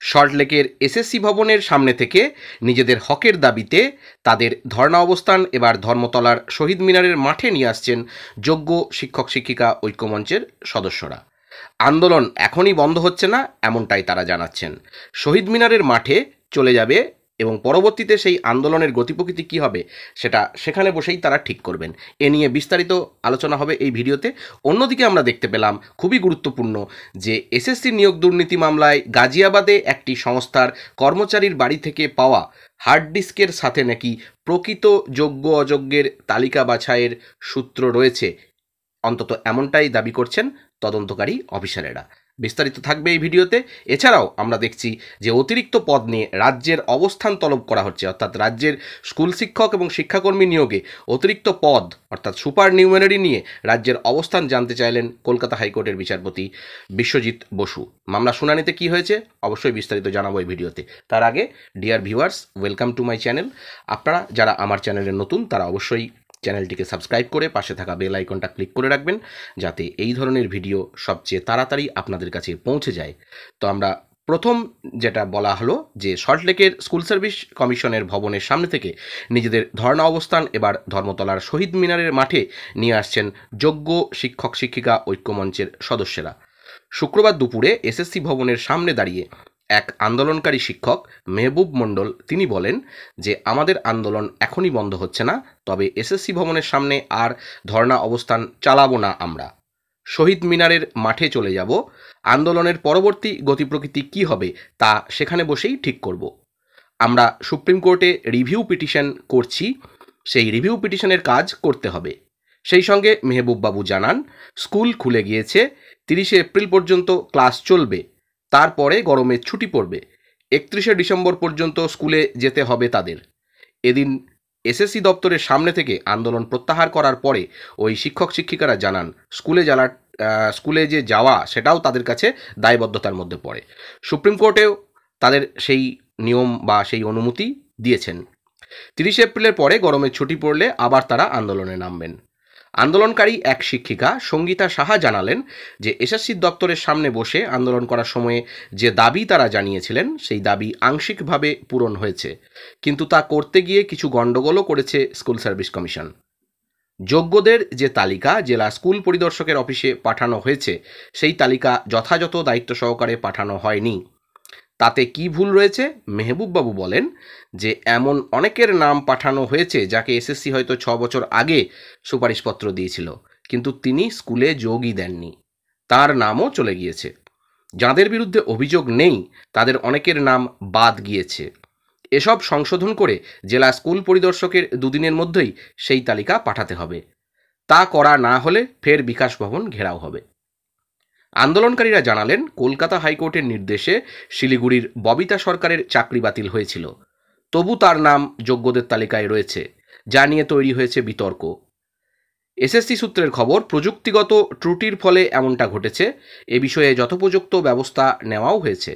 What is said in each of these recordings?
সল্টলেকের এসএসসি ভবনের সামনে থেকে নিজেদের হকের দাবিতে তাদের ধর্ণা অবস্থান এবার ধর্মতলার শহীদ মিনারের মাঠে নিয়ে আসছেন যোগ্য শিক্ষক শিক্ষিকা ঐক্যমঞ্চের সদস্যরা। আন্দোলন এখনই বন্ধ হচ্ছে না, এমনটাই তারা জানাচ্ছেন। শহীদ মিনারের মাঠে চলে যাবে এবং পরবর্তীতে সেই আন্দোলনের গতিপ্রকৃতি কী হবে সেটা সেখানে বসেই তারা ঠিক করবেন। এ নিয়ে বিস্তারিত আলোচনা হবে এই ভিডিওতে। অন্যদিকে আমরা দেখতে পেলাম খুবই গুরুত্বপূর্ণ যে এসএসসি নিয়োগ দুর্নীতি মামলায় গাজিয়াবাদে একটি সংস্থার কর্মচারীর বাড়ি থেকে পাওয়া হার্ড ডিস্কের সাথে নাকি প্রকৃত যোগ্য অযোগ্যের তালিকা বাছাইয়ের সূত্র রয়েছে, অন্তত এমনটাই দাবি করছেন তদন্তকারী অফিসারেরা। বিস্তারিত থাকবে এই ভিডিওতে। এছাড়াও আমরা দেখছি যে অতিরিক্ত পদ নিয়ে রাজ্যের অবস্থান তলব করা হচ্ছে, অর্থাৎ রাজ্যের স্কুল শিক্ষক এবং শিক্ষাকর্মী নিয়োগে অতিরিক্ত পদ অর্থাৎ সুপার নিউমেনারি নিয়ে রাজ্যের অবস্থান জানতে চাইলেন কলকাতা হাইকোর্টের বিচারপতি বিশ্বজিৎ বসু। মামলা শুনানিতে কি হয়েছে অবশ্যই বিস্তারিত জানাবো এই ভিডিওতে। তার আগে dear viewers, welcome to my channel. আপনারা যারা আমার চ্যানেলে নতুন তারা অবশ্যই চ্যানেলটিকে সাবস্ক্রাইব করে পাশে থাকা বেল আইকনটা ক্লিক করে রাখবেন, যাতে এই ধরনের ভিডিও সবচেয়ে তাড়াতাড়ি আপনাদের কাছে পৌঁছে যায়। তো আমরা প্রথম যেটা বলা হলো যে সল্টলেকের স্কুল সার্ভিস কমিশনের ভবনের সামনে থেকে নিজেদের ধর্ণা অবস্থান এবার ধর্মতলার শহীদ মিনারের মাঠে নিয়ে আসছেন যোগ্য শিক্ষক শিক্ষিকা ঐক্যমঞ্চের সদস্যরা। শুক্রবার দুপুরে এসএসসি ভবনের সামনে দাঁড়িয়ে এক আন্দোলনকারী শিক্ষক মেহবুব মণ্ডল তিনি বলেন যে আমাদের আন্দোলন এখনই বন্ধ হচ্ছে না, তবে এসএসসি ভবনের সামনে আর ধর্ণা অবস্থান চালাবো না, আমরা শহীদ মিনারের মাঠে চলে যাব। আন্দোলনের পরবর্তী গতিপ্রকৃতি কী হবে তা সেখানে বসেই ঠিক করব। আমরা সুপ্রিম কোর্টে রিভিউ পিটিশন করছি, সেই রিভিউ পিটিশনের কাজ করতে হবে। সেই সঙ্গে মেহবুব বাবু জানান স্কুল খুলে গিয়েছে, 30শে এপ্রিল পর্যন্ত ক্লাস চলবে, তারপরে গরমের ছুটি পড়বে, 31শে ডিসেম্বর পর্যন্ত স্কুলে যেতে হবে তাদের। এদিন এসএসসি দপ্তরের সামনে থেকে আন্দোলন প্রত্যাহার করার পরে ওই শিক্ষক শিক্ষিকারা জানান স্কুলে যে যাওয়া সেটাও তাদের কাছে দায়বদ্ধতার মধ্যে পড়ে। সুপ্রিম কোর্টেও তাদের সেই নিয়ম বা সেই অনুমতি দিয়েছেন। 30শে এপ্রিলের পরে গরমের ছুটি পড়লে আবার তারা আন্দোলনে নামবেন। আন্দোলনকারী এক শিক্ষিকা সঙ্গীতা সাহা জানালেন যে এসএসসি দপ্তরের সামনে বসে আন্দোলন করার সময়ে যে দাবি তারা জানিয়েছিলেন সেই দাবি আংশিকভাবে পূরণ হয়েছে, কিন্তু তা করতে গিয়ে কিছু গণ্ডগোলও করেছে স্কুল সার্ভিস কমিশন। যোগ্যদের যে তালিকা জেলা স্কুল পরিদর্শকের অফিসে পাঠানো হয়েছে সেই তালিকা যথাযথ দায়িত্ব সহকারে পাঠানো হয়নি। তাতে কি ভুল রয়েছে? মেহবুব বাবু বলেন যে এমন অনেকের নাম পাঠানো হয়েছে যাকে এসএসসি হয়তো 6 বছর আগে সুপারিশপত্র দিয়েছিল, কিন্তু তিনি স্কুলে যোগই দেননি, তার নামও চলে গিয়েছে। যাদের বিরুদ্ধে অভিযোগ নেই তাদের অনেকের নাম বাদ গিয়েছে। এসব সংশোধন করে জেলা স্কুল পরিদর্শকের দুদিনের মধ্যেই সেই তালিকা পাঠাতে হবে। তা করা না হলে ফের বিকাশ ভবন ঘেরাও হবে। আন্দোলনকারীরা জানালেন কলকাতা হাইকোর্টের নির্দেশে শিলিগুড়ির ববিতা সরকারের চাকরি বাতিল হয়েছিল, তবু তার নাম যোগ্যদের তালিকায় রয়েছে, যা নিয়ে তৈরি হয়েছে বিতর্ক। এসএসসি সূত্রের খবর প্রযুক্তিগত ত্রুটির ফলে এমনটা ঘটেছে, এ বিষয়ে যথোপযুক্ত ব্যবস্থা নেওয়াও হয়েছে।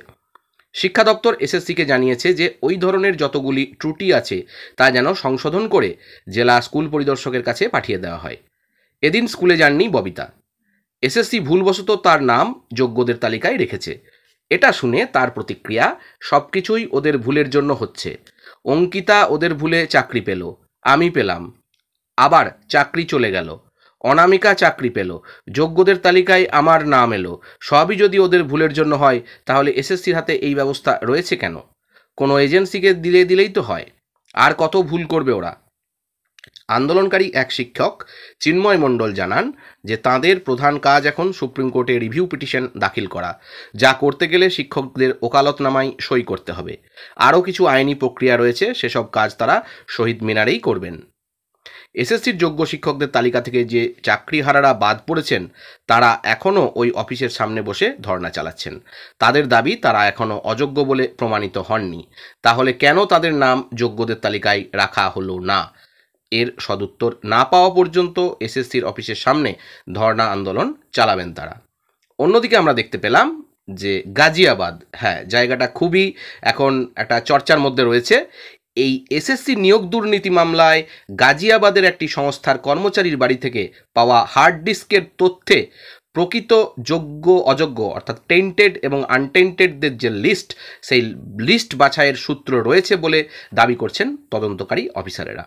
শিক্ষা দপ্তর এসএসসিকে জানিয়েছে যে ওই ধরনের যতগুলি ত্রুটি আছে তা যেন সংশোধন করে জেলা স্কুল পরিদর্শকের কাছে পাঠিয়ে দেওয়া হয়। এদিন স্কুলে যাননি ববিতা। এসএসসি ভুলবশত তার নাম যোগ্যদের তালিকায় রেখেছে। এটা শুনে তার প্রতিক্রিয়া, সব কিছুই ওদের ভুলের জন্য হচ্ছে। অঙ্কিতা ওদের ভুলে চাকরি পেল, আমি পেলাম, আবার চাকরি চলে গেল। অনামিকা চাকরি পেল, যোগ্যদের তালিকায় আমার নাম এলো। সবই যদি ওদের ভুলের জন্য হয় তাহলে এসএসসির হাতে এই ব্যবস্থা রয়েছে কেন? কোনো এজেন্সিকে দিলেই তো হয়, আর কত ভুল করবে ওরা? আন্দোলনকারী এক শিক্ষক চিন্ময় মণ্ডল জানান যে তাঁদের প্রধান কাজ এখন সুপ্রিম কোর্টে রিভিউ পিটিশন দাখিল করা, যা করতে গেলে শিক্ষকদের ওকালতনামায় সই করতে হবে। আরও কিছু আইনি প্রক্রিয়া রয়েছে, সেসব কাজ তারা শহীদ মিনারেই করবেন। এসএসসির যোগ্য শিক্ষকদের তালিকা থেকে যে চাকরিহারারা বাদ পড়েছেন তারা এখনও ওই অফিসের সামনে বসে ধর্ণা চালাচ্ছেন। তাদের দাবি তারা এখনও অযোগ্য বলে প্রমাণিত হননি। তাহলে কেন তাদের নাম যোগ্যদের তালিকায় রাখা হলো না? এর সদুত্তর না পাওয়া পর্যন্ত এসএসসির অফিসের সামনে ধর্ণা আন্দোলন চালাবেন তারা। অন্যদিকে আমরা দেখতে পেলাম যে গাজিয়াবাদ, জায়গাটা খুবই এখন একটা চর্চার মধ্যে রয়েছে। এই এসএসসি নিয়োগ দুর্নীতি মামলায় গাজিয়াবাদের একটি সংস্থার কর্মচারীর বাড়ি থেকে পাওয়া হার্ড ডিস্কের তথ্যে প্রকৃত যোগ্য অযোগ্য অর্থাৎ টেন্টেড এবং আনটেন্টেডদের যে লিস্ট, সেই লিস্ট বাছাইয়ের সূত্র রয়েছে বলে দাবি করছেন তদন্তকারী অফিসারেরা।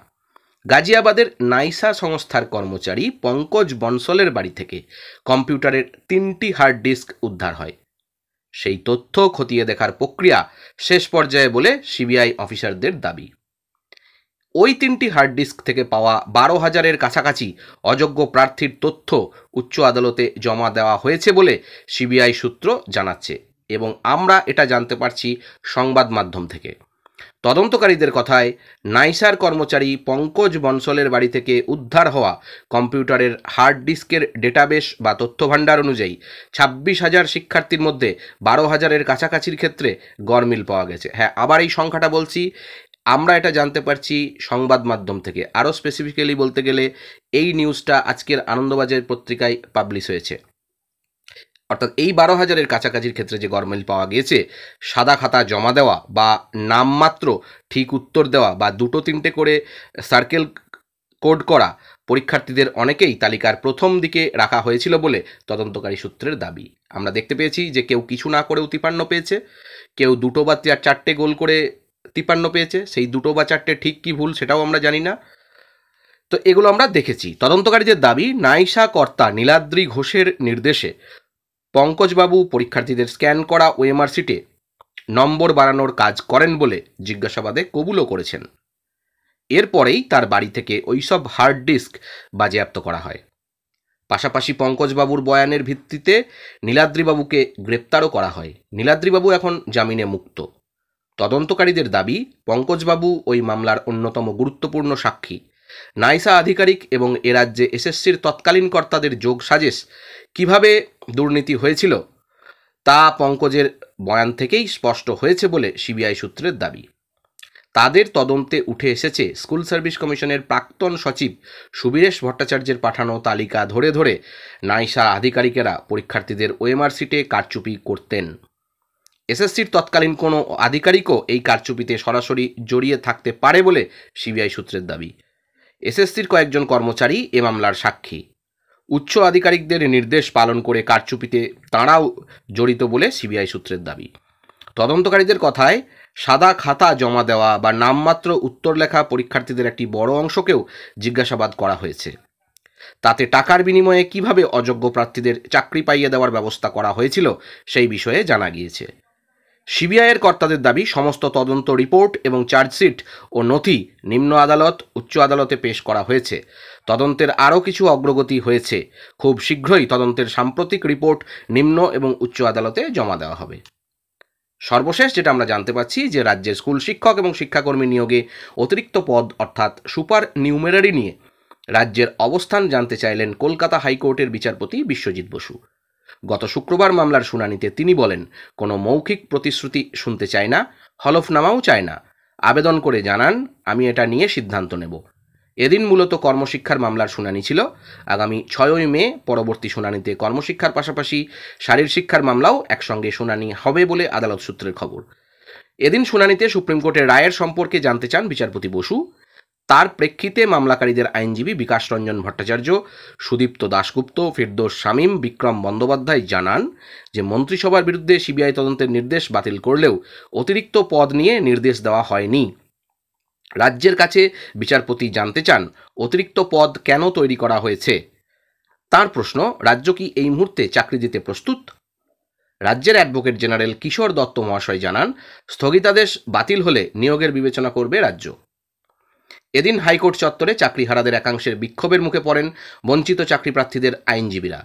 গাজিয়াবাদের নাইসা সংস্থার কর্মচারী পঙ্কজ বনসলের বাড়ি থেকে কম্পিউটারের 3টি হার্ড ডিস্ক উদ্ধার হয়। সেই তথ্য খতিয়ে দেখার প্রক্রিয়া শেষ পর্যায়ে বলে সিবিআই অফিসারদের দাবি। ওই 3টি হার্ড ডিস্ক থেকে পাওয়া 12,000-এর কাছাকাছি অযোগ্য প্রার্থীর তথ্য উচ্চ আদালতে জমা দেওয়া হয়েছে বলে সিবিআই সূত্র জানাচ্ছে, এবং আমরা এটা জানতে পারছি সংবাদ মাধ্যম থেকে। তদন্তকারীদের কথায়, নাইসার কর্মচারী পঙ্কজ বনসলের বাড়ি থেকে উদ্ধার হওয়া কম্পিউটারের হার্ড ডিস্কের ডেটাবেস বা তথ্যভাণ্ডার অনুযায়ী 26,000 শিক্ষার্থীর মধ্যে 12,000-এর কাছাকাছির ক্ষেত্রে গড়মিল পাওয়া গেছে। হ্যাঁ, আবার এই সংখ্যাটা বলছি, আমরা এটা জানতে পারছি সংবাদ মাধ্যম থেকে। আরও স্পেসিফিক্যালি বলতে গেলে এই নিউজটা আজকের আনন্দবাজার পত্রিকায় পাবলিশ হয়েছে। অর্থাৎ এই 12,000-এর কাছাকাছির ক্ষেত্রে যে গড়মিল পাওয়া গিয়েছে, সাদা খাতা জমা দেওয়া বা নামমাত্র ঠিক উত্তর দেওয়া বা 2-3টে করে সার্কেল কোড করা পরীক্ষার্থীদের অনেকেই তালিকার প্রথম দিকে রাখা হয়েছিল বলে তদন্তকারী সূত্রের দাবি। আমরা দেখতে পেয়েছি যে কেউ কিছু না করেও 53 পেয়েছে, কেউ 2 বা 4টে গোল করে 53 পেয়েছে। সেই 2 বা 4টে ঠিক কি ভুল সেটাও আমরা জানি না। তো এগুলো আমরা দেখেছি। তদন্তকারীদের দাবি, নাইসা কর্তা নীলাদ্রি ঘোষের নির্দেশে পঙ্কজবাবু পরীক্ষার্থীদের স্ক্যান করা ওএমআর শিটে নম্বর বাড়ানোর কাজ করেন বলে জিজ্ঞাসাবাদে কবুলও করেছেন। এরপরেই তার বাড়ি থেকে ওইসব হার্ড ডিস্ক বাজেয়াপ্ত করা হয়। পাশাপাশি পঙ্কজবাবুর বয়ানের ভিত্তিতে নীলাদ্রিবাবুকে গ্রেপ্তারও করা হয়। নীলাদ্রিবাবু এখন জামিনে মুক্ত। তদন্তকারীদের দাবি, পঙ্কজবাবু ওই মামলার অন্যতম গুরুত্বপূর্ণ সাক্ষী। নাইসা আধিকারিক এবং এ রাজ্যে এসএসসির তৎকালীন কর্তাদের যোগ সাজেশ কিভাবে দুর্নীতি হয়েছিল তা পঙ্কজের বয়ান থেকেই স্পষ্ট হয়েছে বলে সিবিআই সূত্রের দাবি। তাদের তদন্তে উঠে এসেছে স্কুল সার্ভিস কমিশনের প্রাক্তন সচিব সুবীরেশ ভট্টাচার্যের পাঠানো তালিকা ধরে ধরে নাইসা আধিকারিকেরা পরীক্ষার্থীদের ওএমআর শিটে কারচুপি করতেন। এসএসসির তৎকালীন কোনো আধিকারিকও এই কারচুপিতে সরাসরি জড়িয়ে থাকতে পারে বলে সিবিআই সূত্রের দাবি। এসএসসির কয়েকজন কর্মচারী এ মামলার সাক্ষী। উচ্চ আধিকারিকদের নির্দেশ পালন করে কারচুপিতে তাঁরাও জড়িত বলে সিবিআই সূত্রের দাবি। তদন্তকারীদের কথায়, সাদা খাতা জমা দেওয়া বা নামমাত্র উত্তর লেখা পরীক্ষার্থীদের একটি বড় অংশকেও জিজ্ঞাসাবাদ করা হয়েছে। তাতে টাকার বিনিময়ে কিভাবে অযোগ্য প্রার্থীদের চাকরি পাইয়ে দেওয়ার ব্যবস্থা করা হয়েছিল সেই বিষয়ে জানা গিয়েছে। সিবিআইয়ের কর্তাদের দাবি, সমস্ত তদন্ত রিপোর্ট এবং চার্জশিট ও নথি নিম্ন আদালত, উচ্চ আদালতে পেশ করা হয়েছে। তদন্তের আরও কিছু অগ্রগতি হয়েছে। খুব শীঘ্রই তদন্তের সাম্প্রতিক রিপোর্ট নিম্ন এবং উচ্চ আদালতে জমা দেওয়া হবে। সর্বশেষ যেটা আমরা জানতে পারছি যে রাজ্যের স্কুল শিক্ষক এবং শিক্ষাকর্মী নিয়োগে অতিরিক্ত পদ অর্থাৎ সুপার নিউমেরারি নিয়ে রাজ্যের অবস্থান জানতে চাইলেন কলকাতা হাইকোর্টের বিচারপতি বিশ্বজিৎ বসু। গত শুক্রবার মামলার শুনানিতে তিনি বলেন, কোনো মৌখিক প্রতিশ্রুতি শুনতে চায় না, হলফনামাও চায় না। আবেদন করে জানান, আমি এটা নিয়ে সিদ্ধান্ত নেব। এদিন মূলত কর্মশিক্ষার মামলার শুনানি ছিল। আগামী 6ই মে পরবর্তী শুনানিতে কর্মশিক্ষার পাশাপাশি শারীর শিক্ষার মামলাও একসঙ্গে শুনানি হবে বলে আদালত সূত্রের খবর। এদিন শুনানিতে সুপ্রিম কোর্টের রায়ের সম্পর্কে জানতে চান বিচারপতি বসু। তার প্রেক্ষিতে মামলাকারীদের আইনজীবী বিকাশ রঞ্জন ভট্টাচার্য, সুদীপ্ত দাশগুপ্ত, ফিরদৌস শামীম, বিক্রম বন্দ্যোপাধ্যায় জানান যে মন্ত্রিসভার বিরুদ্ধে সিবিআই তদন্তের নির্দেশ বাতিল করলেও অতিরিক্ত পদ নিয়ে নির্দেশ দেওয়া হয়নি। রাজ্যের কাছে বিচারপতি জানতে চান, অতিরিক্ত পদ কেন তৈরি করা হয়েছে। তার প্রশ্ন, রাজ্য কি এই মুহূর্তে চাকরি দিতে প্রস্তুত? রাজ্যের অ্যাডভোকেট জেনারেল কিশোর দত্ত মহাশয় জানান, স্থগিতাদেশ বাতিল হলে নিয়োগের বিবেচনা করবে রাজ্য। এদিন হাইকোর্ট চত্বরে চাকরিহারাদের একাংশের বিক্ষোভের মুখে পড়েন বঞ্চিত চাকরি প্রার্থীদের আইনজীবীরা।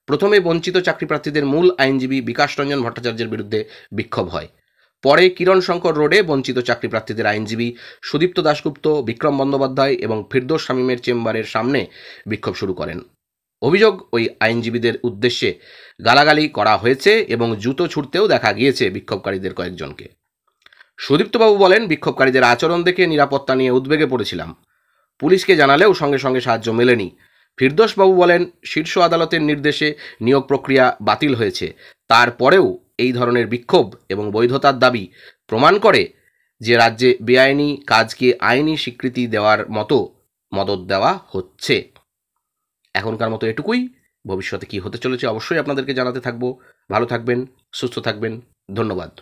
প্রথমে বঞ্চিত চাকরি প্রার্থীদের মূল আইনজীবী বিকাশ রঞ্জন ভট্টাচার্যের বিরুদ্ধে বিক্ষোভ হয়। পরে কিরণ শঙ্কর রোডে বঞ্চিত চাকরি প্রার্থীদের আইনজীবী সুদীপ্ত দাশগুপ্ত, বিক্রম বন্দ্যোপাধ্যায় এবং ফিরদৌস শামীমের চেম্বারের সামনে বিক্ষোভ শুরু করেন। অভিযোগ, ওই আইনজীবীদের উদ্দেশ্যে গালাগালি করা হয়েছে এবং জুতো ছুঁড়তেও দেখা গিয়েছে বিক্ষোভকারীদের কয়েকজনকে। সুদীপ্তবাবু বলেন, বিক্ষোভকারীদের আচরণ দেখে নিরাপত্তা নিয়ে উদ্বেগে পড়েছিলাম। পুলিশকে জানালেও সঙ্গে সঙ্গে সাহায্য মেলেনি। ফিরদৌসবাবু বলেন, শীর্ষ আদালতের নির্দেশে নিয়োগ প্রক্রিয়া বাতিল হয়েছে। তারপরেও এই ধরনের বিক্ষোভ এবং বৈধতার দাবি প্রমাণ করে যে রাজ্যে বেআইনি কাজকে আইনি স্বীকৃতি দেওয়ার মতো মদত দেওয়া হচ্ছে। এখনকার মতো এটুকুই। ভবিষ্যতে কী হতে চলেছে অবশ্যই আপনাদেরকে জানাতে থাকবো। ভালো থাকবেন, সুস্থ থাকবেন। ধন্যবাদ।